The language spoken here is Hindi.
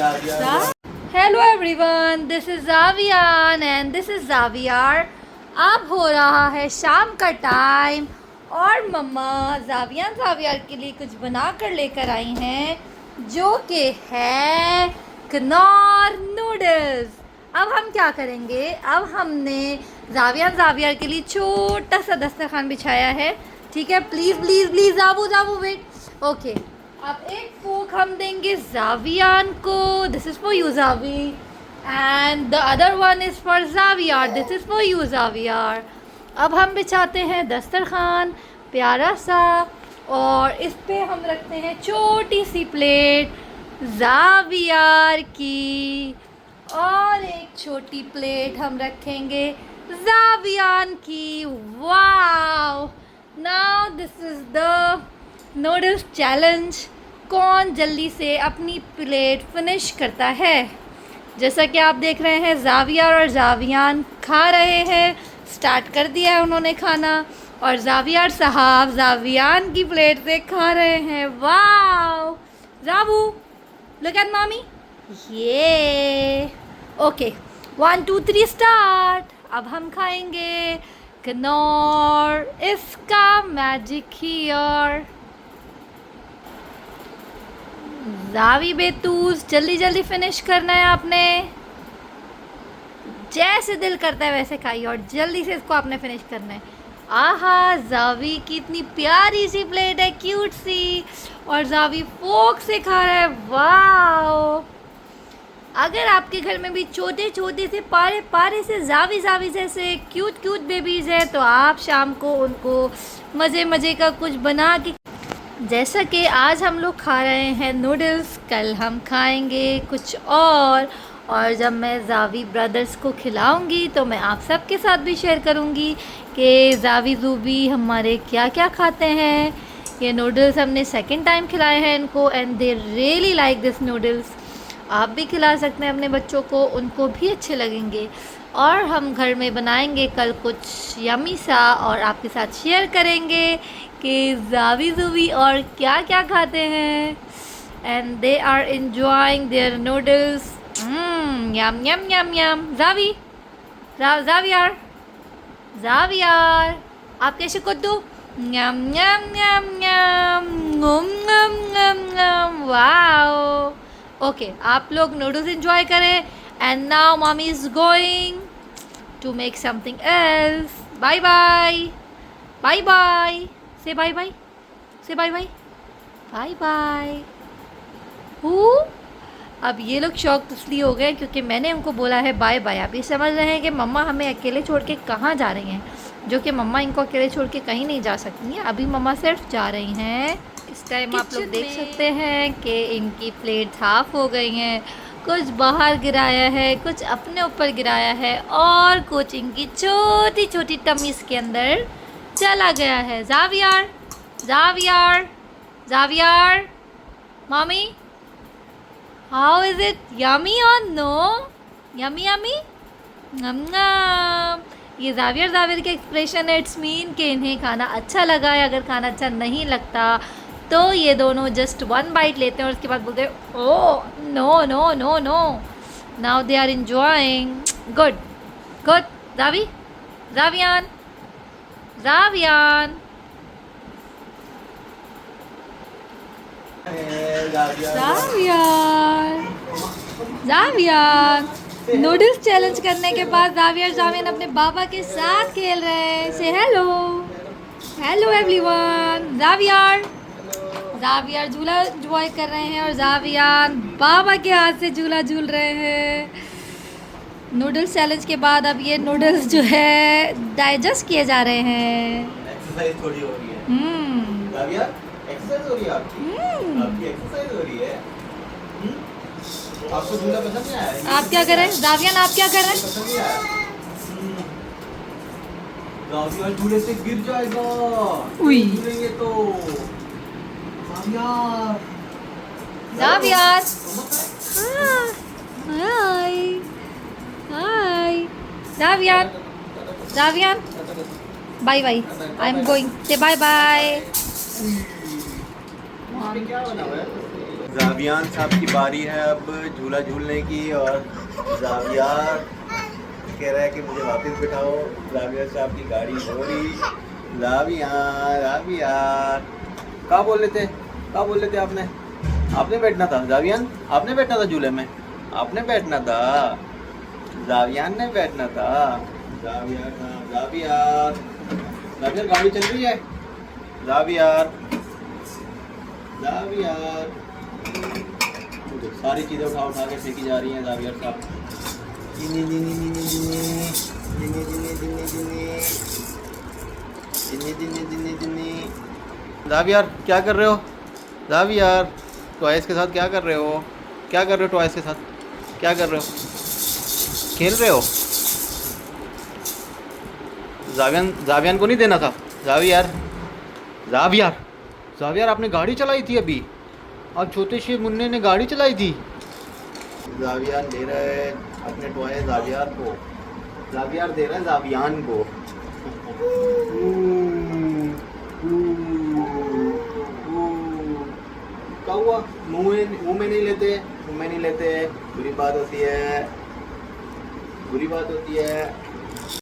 Hello everyone, this is Javiyan and this is Javiyar. अब हो रहा है शाम का टाइम और मम्मा जावियार के लिए कुछ बना कर लेकर आई हैं जो कि है कनौर नूडल्स। अब हम क्या करेंगे, अब हमने जावियार के लिए छोटा सा दस्तरखान बिछाया है। ठीक है, प्लीज़ प्लीज़ प्लीज़ जाबू वेट। ओके, अब एक फोक हम देंगे जावियान को, this is for you Javi, and the other one is for Javiyar, this is for you Javiyar. अब हम बिछाते हैं दस्तरखान प्यारा सा और इस पे हम रखते हैं छोटी सी प्लेट जावियार की और एक छोटी प्लेट हम रखेंगे जावियान की। Wow, now this is the noodles challenge. कौन जल्दी से अपनी प्लेट फिनिश करता है। जैसा कि आप देख रहे हैं जावियार और जावियान खा रहे हैं, स्टार्ट कर दिया है उन्होंने खाना और जावियार साहब जावियान की प्लेट से खा रहे हैं। वाओ जाबू, लुक एट मामी। ये ओके, 1 2 3 स्टार्ट। अब हम खाएंगे कनौर, इसका मैजिक हियर। जावी बेतूस, जल्दी जल्दी फिनिश करना है आपने, जैसे दिल करता है वैसे खाइए और जल्दी से इसको आपने फिनिश करना है। आहा, जावी की इतनी प्यारी सी प्लेट है, क्यूट सी, और जावी फोक से खा रहा है। वाओ, अगर आपके घर में भी छोटे छोटे से पारे पारे से जावी जैसे क्यूट बेबीज़ हैं तो आप शाम को उनको मज़े का कुछ बना के, जैसा कि आज हम लोग खा रहे हैं नूडल्स, कल हम खाएंगे कुछ और जब मैं जावी ब्रदर्स को खिलाऊंगी तो मैं आप सबके साथ भी शेयर करूंगी कि जावी जूबी हमारे क्या क्या खाते हैं। ये नूडल्स हमने सेकंड टाइम खिलाए हैं इनको and they really like this noodles. आप भी खिला सकते हैं अपने बच्चों को, उनको भी अच्छे लगेंगे। और हम घर में बनाएंगे कल कुछ यमी सा और आपके साथ शेयर करेंगे कि जावी जूबी और क्या क्या खाते हैं। And they are enjoying their noodles. Yum yum yum yum. Javiyar आप कैसे कुद्दू? Yum yum yum yum ngum। Wow, okay, आप लोग नूडल्स enjoy करें। And now mummy is going to make something else. Bye bye. Bye bye. Say bye bye. Say bye bye. Bye bye. Who? अब ये लोग शौक इसलिए हो गए क्योंकि मैंने उनको बोला है बाय बाय। आप ये समझ रहे हैं कि मम्मा हमें अकेले छोड़ के कहाँ जा रही हैं, जो कि मम्मा इनको अकेले छोड़ के कहीं नहीं जा सकती हैं। अभी मम्मा सिर्फ जा रही हैं। इस टाइम आप लोग देख सकते हैं कि इनकी प्लेट्स हाफ हो गई हैं, कुछ बाहर गिराया है, कुछ अपने ऊपर गिराया है और कुछ इनकी छोटी छोटी टमीज़ के अंदर चला गया है। Zaviyar mummy, how is it, yummy और नो? यमी ये जावियर के एक्सप्रेशन है, इट्स मीन कि इन्हें खाना अच्छा लगा है। अगर खाना अच्छा नहीं लगता तो ये दोनों जस्ट 1 बाइट लेते हैं और उसके बाद बोलते हैं oh no no no no. Now they are enjoying. Good. Javiyan noodles challenge करने के बाद जावियान अपने बाबा के साथ खेल रहे हैं। से हेलो एवरीवन। जावियार झूला एंजॉय कर रहे हैं और जावियान बाबा के हाथ से झूला झूल रहे हैं। नूडल्स चैलेंज के बाद अब ये नूडल्स जो है डाइजेस्ट किए जा रहे हैं। एक्सरसाइज थोड़ी हो रही है। जावियार, एक्सरसाइज हो रही है आपकी एक्सरसाइज हो रही है। आपको झूला पसंद नहीं आया? आप क्या कर रहे हैं जावियान, आप क्या कर रहे हैं? पसंद नहीं आया? जावियार झूले से गिर जाएगा। गिरेंगे तो Javiyar. Hi Javiyan, bye bye. I am going, say bye bye. क्या बना हुआ है? जावियान साहब की बारी है अब झूला झूलने की और जावियार कह रहा है कि मुझे वापस बिठाओ। जावियार साहब की गाड़ी हो रही। जावियार क्या बोल रहे थे आपने? आपने बैठना था जावियान, आपने बैठना था झूले में, आपने बैठना था, जावियान ने बैठना था। जावियार गाड़ी चल रही है। जावियार सारी चीज़ें उठा के फेंकी जा रही हैं जावियर साहब। जावियर क्या कर रहे हो? जावियर टॉयज के साथ क्या कर रहे हो? टॉयज के साथ क्या कर रहे हो? खेल रहे हो? जावियान को नहीं देना था। जावियर आपने गाड़ी चलाई थी अभी। अब छोटे शेर मुन्ने ने गाड़ी चलाई थी। जावियान दे रहा है अपने टॉय जावियार को। जावियार दे रहा है जावियान को। क्या हुआ? मुंह में नहीं लेते। बुरी बात होती है।